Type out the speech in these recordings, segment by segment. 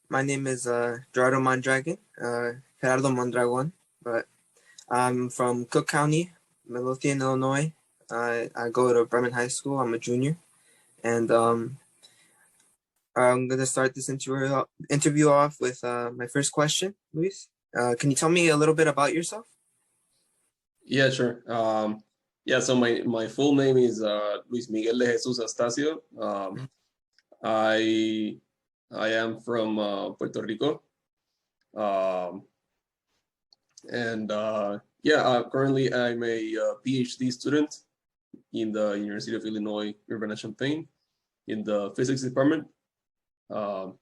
My name is Gerardo Mondragon, Gerardo Mondragon, but I'm from Cook County, Midlothian, Illinois. I go to Bremen High School. I'm a junior, and I'm gonna start this interview off with my first question, Luis. Can you tell me a little bit about yourself? Yeah, sure. Yeah, so my full name is Luis Miguel de Jesus Astacio. I I am from Puerto Rico, um, and yeah, currently I'm a PhD student in the University of Illinois Urbana-Champaign in the physics department, um,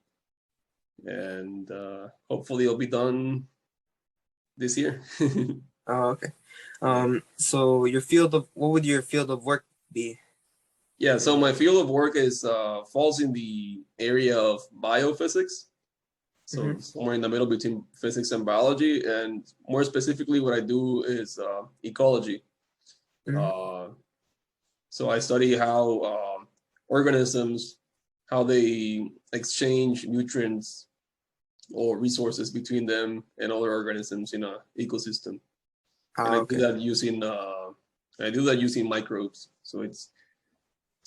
and hopefully I'll be done this year. Oh, okay. So your field of what would your field of work be? Yeah, so my field of work is falls in the area of biophysics. So Mm-hmm. somewhere in the middle between physics and biology, and more specifically, what I do is ecology. Mm-hmm. Uh, so I study how organisms, how they exchange nutrients or resources between them and other organisms in a ecosystem, and Ah, okay. I do that using microbes. So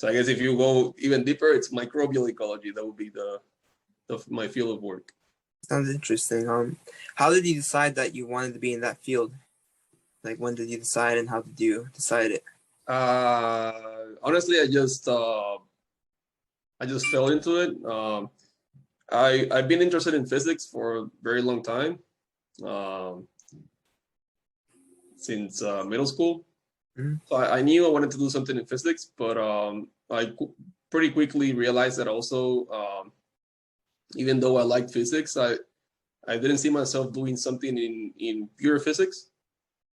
I guess if you go even deeper, it's microbial ecology. That would be my field of work. Sounds interesting. How did you decide that you wanted to be in that field? Like, when did you decide, and how did you decide it? Honestly, I just fell into it. I've been interested in physics for a very long time, um, since middle school. Mm-hmm. So I knew I wanted to do something in physics, but pretty quickly realized that also, even though I liked physics, I didn't see myself doing something in pure physics.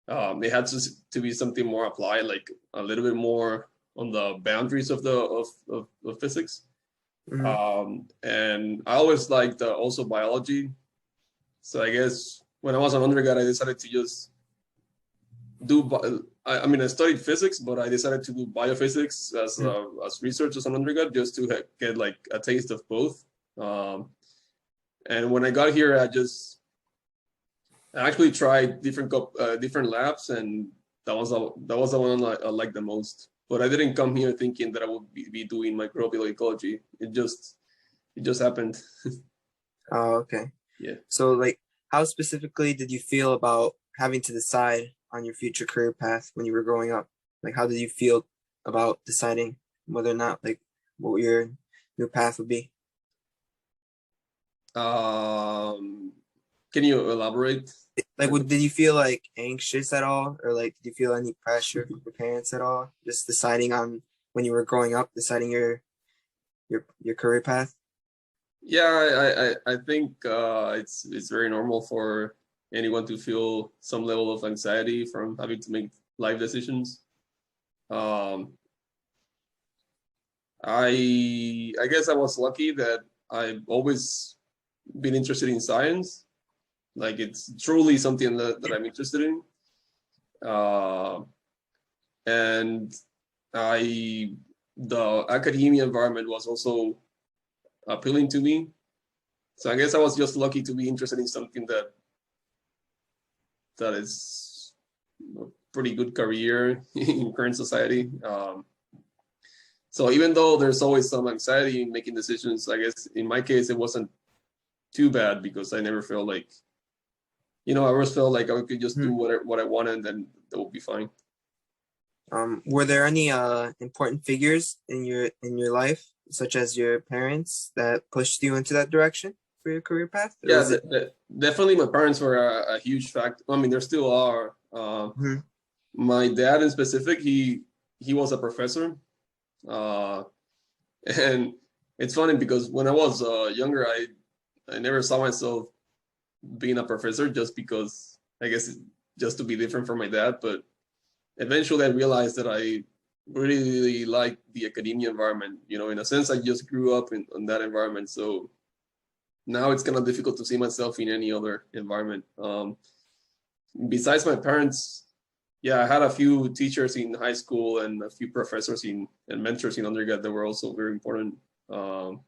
It had to be something more applied, like a little bit more on the boundaries of of physics. Mm-hmm. And I always liked also biology. So I guess when I was an undergrad, I decided to just do. I mean, I studied physics, but I decided to do biophysics as research as an undergrad, just to get like a taste of both. And when I got here, I actually tried different labs, and that was the one I liked the most. But I didn't come here thinking that I would be doing microbial ecology. It just happened. Oh, okay. Yeah. So, like, how specifically did you feel about having to decide on your future career path when you were growing up? Like, how did you feel about deciding whether or not, like, what your new path would be? Um, can you elaborate? Like, did you feel like anxious at all, or like, did you feel any pressure from your parents at all? Just deciding on when you were growing up, deciding your career path. Yeah, I think it's very normal for anyone to feel some level of anxiety from having to make life decisions. Um, I guess I was lucky that I've always been interested in science. Like it's truly something that I'm interested in. Uh, and I the academia environment was also appealing to me. So I guess I was just lucky to be interested in something that is a pretty good career in current society. So even though there's always some anxiety in making decisions, I guess in my case it wasn't too bad because I never felt like, I always felt like I could just do Hmm. what I wanted and then that would be fine. Were there any important figures in your life, such as your parents, that pushed you into that direction for your career path, or Yeah, was it? definitely my parents were a huge factor. I mean, there still are. Mhm. My dad in specific, he was a professor. Uh, and it's funny because when I was younger, I never saw myself being a professor just because I guess just to be different from my dad. But eventually, I realized that I really like the academia environment. In a sense, I just grew up in that environment, so now it's kind of difficult to see myself in any other environment. Besides my parents, yeah, I had a few teachers in high school and a few professors and mentors in undergrad that were also very important. Um,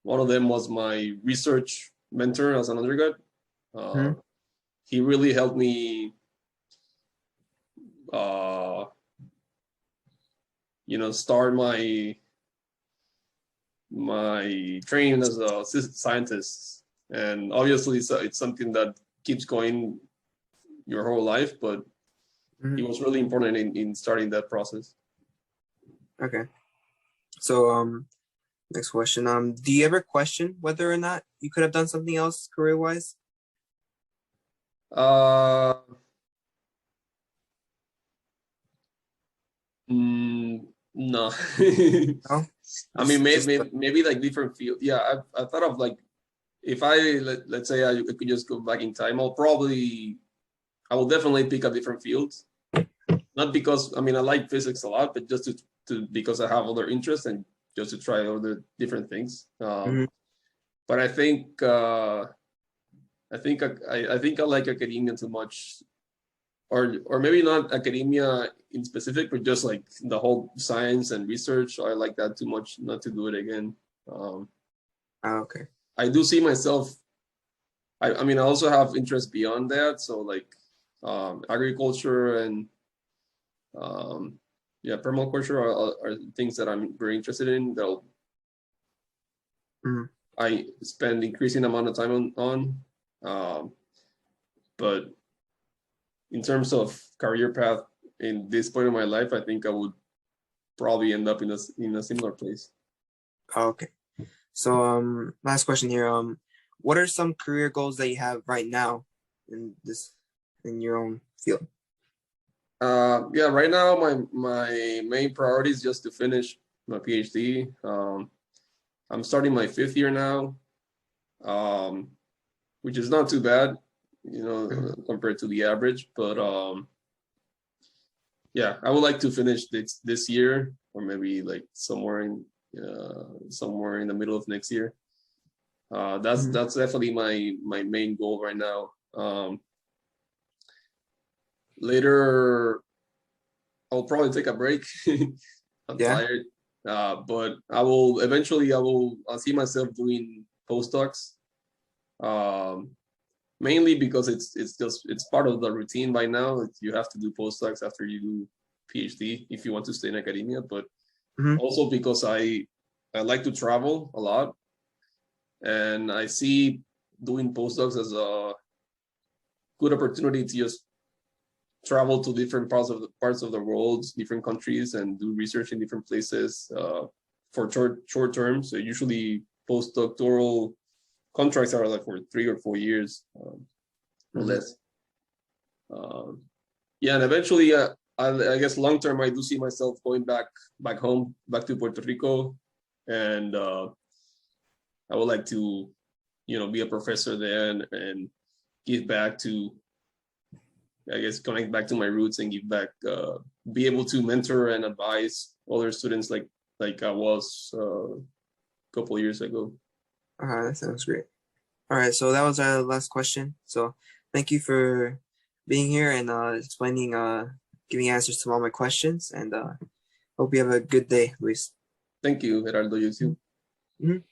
One of them was my research mentor as an undergrad. Mhm. He really helped me, uh, start my training as a scientist. And obviously, it's something that keeps going your whole life, but Mhm. it was really important in starting that process. Okay. So next question. Do you ever question whether or not you could have done something else career-wise? Uh, no. No? I mean, Just maybe like different field. Yeah, I thought of like, if let's say I could just go back in time, I will definitely pick a different field. Not because, I mean, I like physics a lot, but just because I have other interests and just to try other different things. Mhm. But I think I think I like academia too much, or maybe not academia in specific, but just like the whole science and research. I like that too much not to do it again. Okay. I do see myself. I mean, I also have interest beyond that. So like agriculture and um, yeah, permaculture are things that I'm very interested in. That Mhm. I spend increasing amount of time on. Um, but in terms of career path in this point of my life, I think I would probably end up in a similar place. Okay. So last question here. What are some career goals that you have right now in your own field? Yeah, right now my main priority is just to finish my PhD. I'm starting my 5th year now, which is not too bad, Mhm. compared to the average. But yeah, I would like to finish this year, or maybe like somewhere in the middle of next year. Mhm. That's definitely my main goal right now. Later, I'll probably take a break. I'm Yeah. tired, but I'll see myself doing postdocs. Um, Mainly because it's part of the routine by now. You have to do postdocs after you do PhD if you want to stay in academia, but Mhm. also because I like to travel a lot, and I see doing postdocs as a good opportunity to just travel to different parts of the world, different countries, and do research in different places for short term. So usually postdoctoral contracts are like for 3 or 4 years, or Mhm. less. Um, yeah, and eventually, I guess long term, I do see myself going back home, back to Puerto Rico, and I would like to, be a professor there and give back to, I guess, connect back to my roots and give back, be able to mentor and advise other students like I was a couple of years ago. That sounds great. All right, so that was our last question. So thank you for being here and explaining, giving answers to all my questions, and hope you have a good day, Luis. Thank you, Gerardo. You too. Mhm.